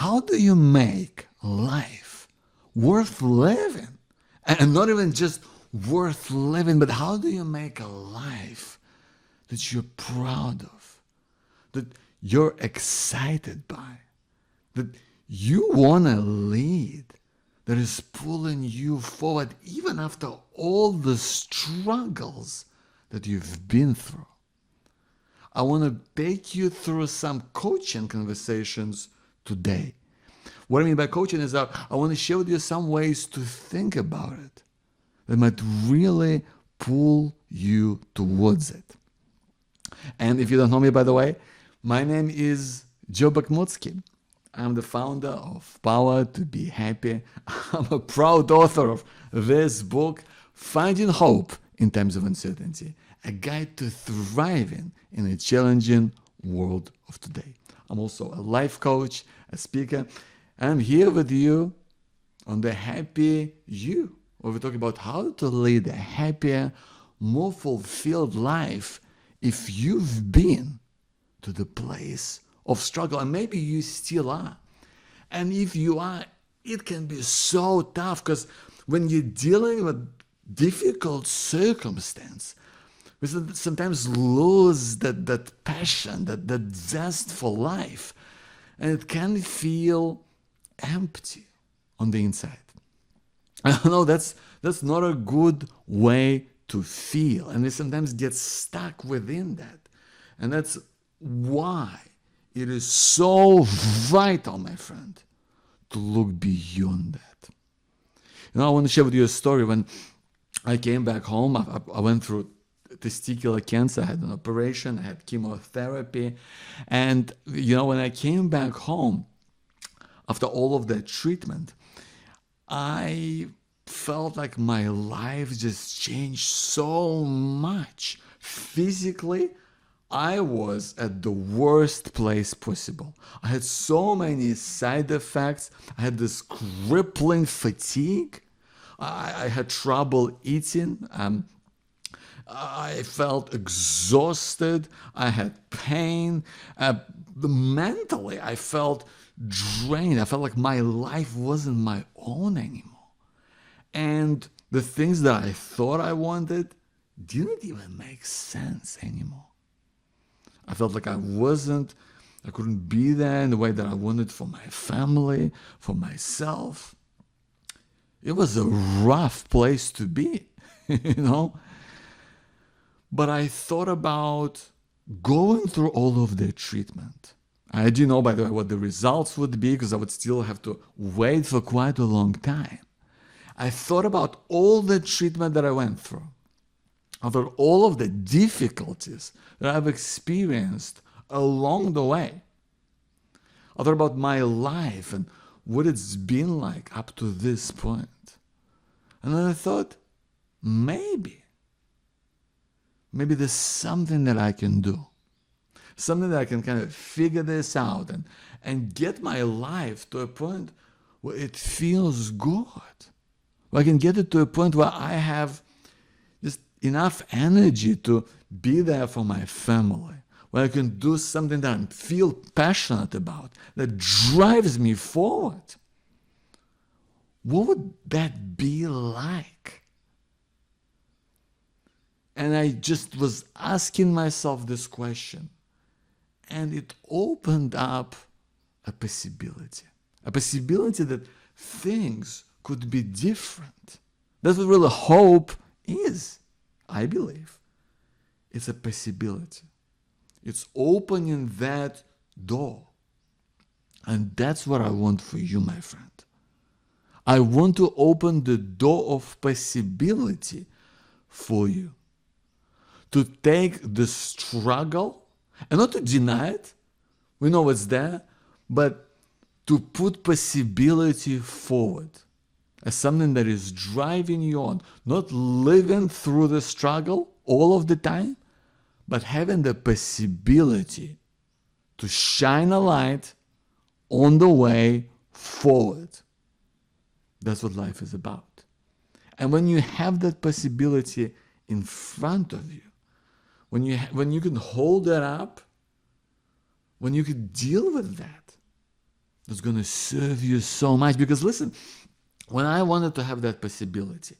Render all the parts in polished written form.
how do you make life worth living? And not even just worth living, but how do you make a life that you're proud of, that you're excited by, that you want to lead, that is pulling you forward even after all the struggles that you've been through? I want to take you through some coaching conversations today. What I mean by coaching is that I want to share with you some ways to think about it that might really pull you towards it. And if you don't know me, by the way, my name is Joe Bakhmutsky. I'm the founder of Power to Be Happy. I'm a proud author of this book, Finding Hope in Times of Uncertainty, a guide to thriving in a challenging world of today. I'm also a life coach, a speaker. I'm here with you on the Happy You, where we talk about how to lead a happier, more fulfilled life if you've been to the place of struggle, and maybe you still are. And if you are, it can be so tough, because when you're dealing with difficult circumstance, we sometimes lose that passion, that zest for life, and it can feel empty on the inside. I know that's not a good way to feel, and we sometimes get stuck within that. And that's why it is so vital, my friend, to look beyond that. I want to share with you a story. When I came back home, I went through testicular cancer. I had an operation, I had chemotherapy. And, when I came back home, after all of that treatment, I felt like my life just changed so much. Physically, I was at the worst place possible. I had so many side effects. I had this crippling fatigue. I had trouble eating. I felt exhausted. I had pain. Mentally, I felt drained. I felt like my life wasn't my own anymore. And the things that I thought I wanted didn't even make sense anymore. I felt like I couldn't be there in the way that I wanted for my family, for myself. It was a rough place to be, But I thought about going through all of the treatment. I didn't know, by the way, what the results would be, because I would still have to wait for quite a long time. I thought about all the treatment that I went through, about all of the difficulties that I've experienced along the way. I thought about my life and what it's been like up to this point. And then I thought, maybe there's something that I can do. Something that I can kind of figure this out and get my life to a point where it feels good. Where I can get it to a point where I have just enough energy to be there for my family. Where I can do something that I feel passionate about, that drives me forward. What would that be like? And I just was asking myself this question. And it opened up a possibility that things could be different. That's what really hope is, I believe. It's a possibility. It's opening that door. And that's what I want for you, my friend. I want to open the door of possibility for you. To take the struggle, and not to deny it, we know it's there, but to put possibility forward as something that is driving you on, not living through the struggle all of the time, but having the possibility to shine a light on the way forward. That's what life is about. And when you have that possibility in front of you, when you can hold that up, when you can deal with that, that's going to serve you so much. Because listen, when I wanted to have that possibility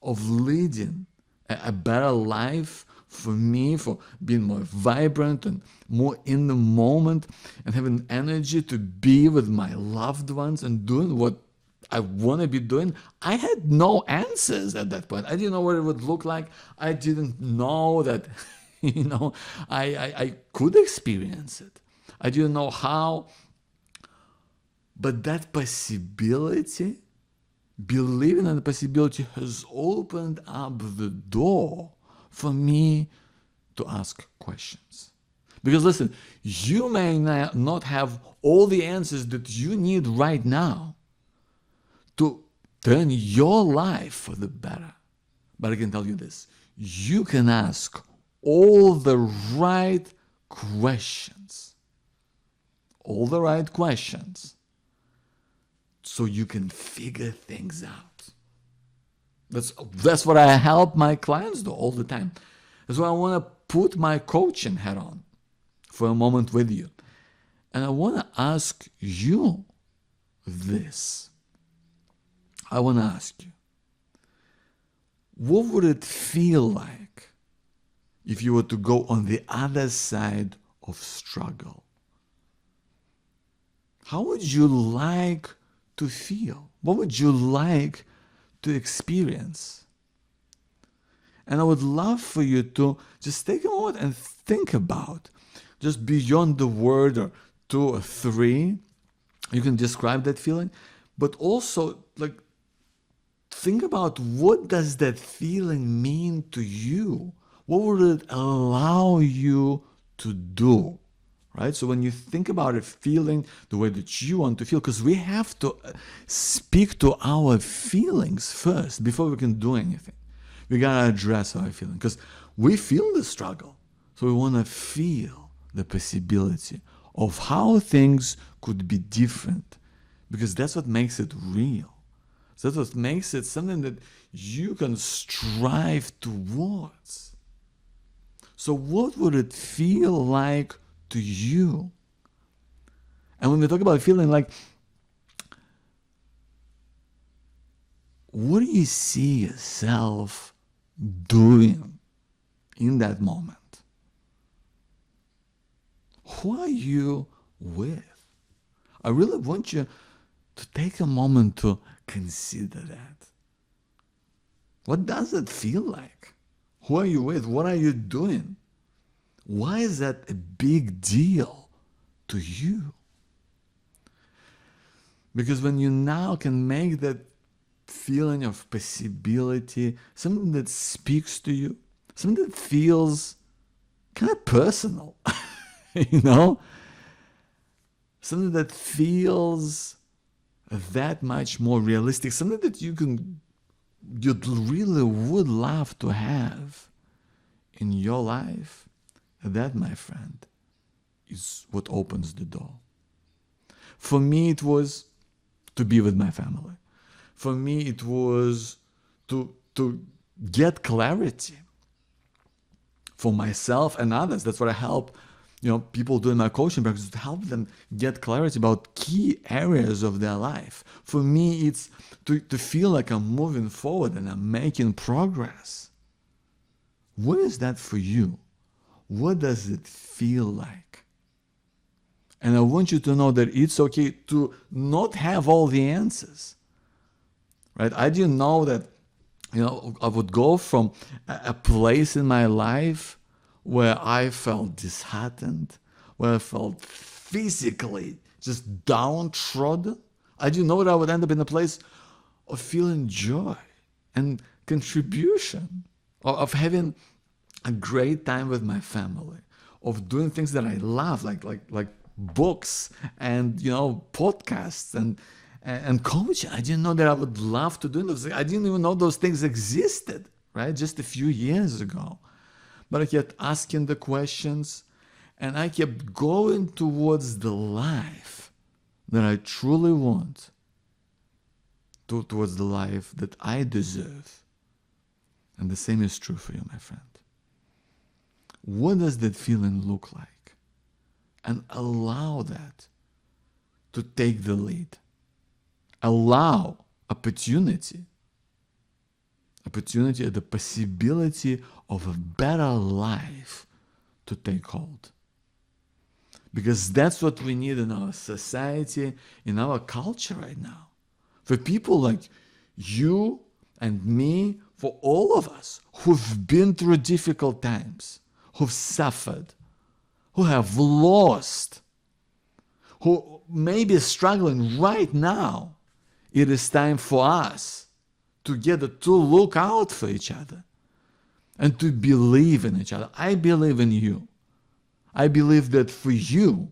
of leading a better life for me, for being more vibrant and more in the moment and having energy to be with my loved ones and doing what I want to be doing, I had no answers at that point. I didn't know what it would look like. I didn't know that, I could experience it. I didn't know how. But that possibility, believing in the possibility, has opened up the door for me to ask questions. Because listen, you may not have all the answers that you need right now to turn your life for the better. But I can tell you this, you can ask all the right questions. All the right questions. So you can figure things out. That's what I help my clients do all the time. That's why I want to put my coaching hat on for a moment with you. And I want to ask you this. I want to ask you, what would it feel like if you were to go on the other side of struggle? How would you like to feel? What would you like to experience? And I would love for you to just take a moment and think about, just beyond the word or 2 or 3, you can describe that feeling, but also like think about, what does that feeling mean to you? What would it allow you to do? Right? So when you think about it, feeling the way that you want to feel, because we have to speak to our feelings first before we can do anything. We gotta address our feeling, because we feel the struggle. So we want to feel the possibility of how things could be different, because that's what makes it real. So that's what makes it something that you can strive towards. So what would it feel like to you? And when we talk about feeling, like, what do you see yourself doing in that moment? Who are you with? I really want you to take a moment to consider that. What does it feel like? Who are you with? What are you doing? Why is that a big deal to you? Because when you now can make that feeling of possibility something that speaks to you, something that feels kind of personal, something that feels that much more realistic, something that you'd really would love to have in your life, that, my friend, is what opens the door. For me, it was to be with my family. For me, it was to get clarity for myself and others. That's what I help people do in my coaching practice, to help them get clarity about key areas of their life. For me, it's to feel like I'm moving forward and I'm making progress. What is that for you? What does it feel like? And I want you to know that it's okay to not have all the answers. Right? I didn't know that, I would go from a place in my life where I felt disheartened, where I felt physically just downtrodden. I didn't know that I would end up in a place of feeling joy and contribution, of having a great time with my family, of doing things that I love, like books and podcasts and coaching. I didn't know that I would love to do those. I didn't even know those things existed, right? Just a few years ago. But I kept asking the questions, and I kept going towards the life that I truly want, towards the life that I deserve. And the same is true for you, my friend. What does that feeling look like? And allow that to take the lead. Allow opportunity, the possibility of a better life to take hold. Because that's what we need in our society, in our culture right now. For people like you and me, for all of us who've been through difficult times, who've suffered, who have lost, who may be struggling right now, it is time for us together to look out for each other and to believe in each other. I believe in you. I believe that for you,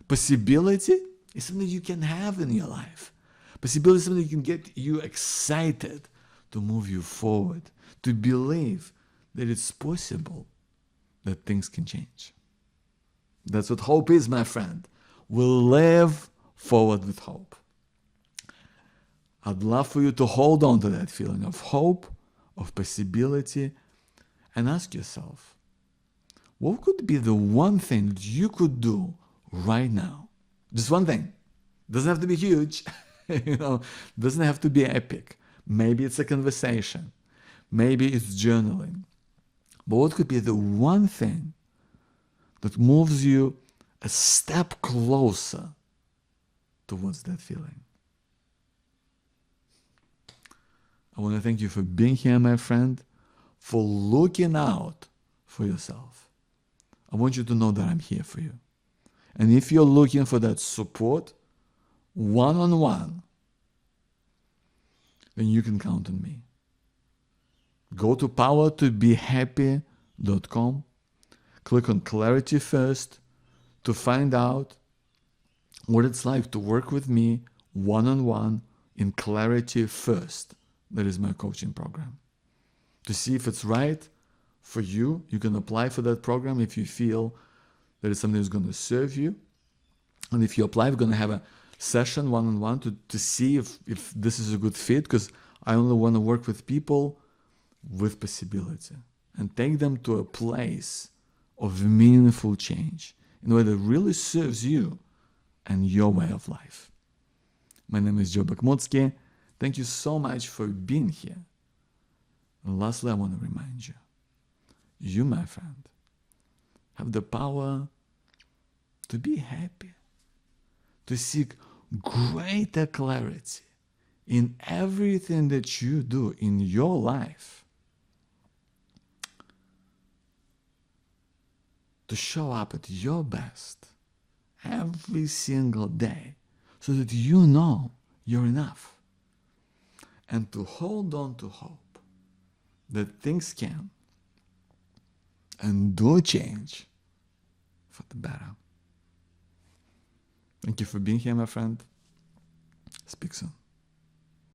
possibility is something you can have in your life. Possibility is something that can get you excited to move you forward, to believe that it's possible that things can change. That's what hope is, my friend. We'll live forward with hope. I'd love for you to hold on to that feeling of hope, of possibility, and ask yourself, what could be the one thing that you could do right now? Just one thing. Doesn't have to be huge. Doesn't have to be epic. Maybe it's a conversation. Maybe it's journaling. But what could be the one thing that moves you a step closer towards that feeling? I want to thank you for being here, my friend, for looking out for yourself. I want you to know that I'm here for you. And if you're looking for that support, one-on-one, then you can count on me. Go to powertobehappy.com, click on Clarity First to find out what it's like to work with me one-on-one in Clarity First. That is my coaching program. To see if it's right for you, you can apply for that program if you feel that it's something that's going to serve you. And if you apply, we're going to have a session one-on-one to see if this is a good fit, because I only want to work with people with possibility and take them to a place of meaningful change in a way that really serves you and your way of life. My name is Joe Bakhmutsky. Thank you so much for being here. And lastly, I want to remind you, you, my friend, have the power to be happy, to seek greater clarity in everything that you do in your life, to show up at your best every single day so that you know you're enough, and to hold on to hope that things can and do change for the better. Thank you for being here, my friend. Speak soon.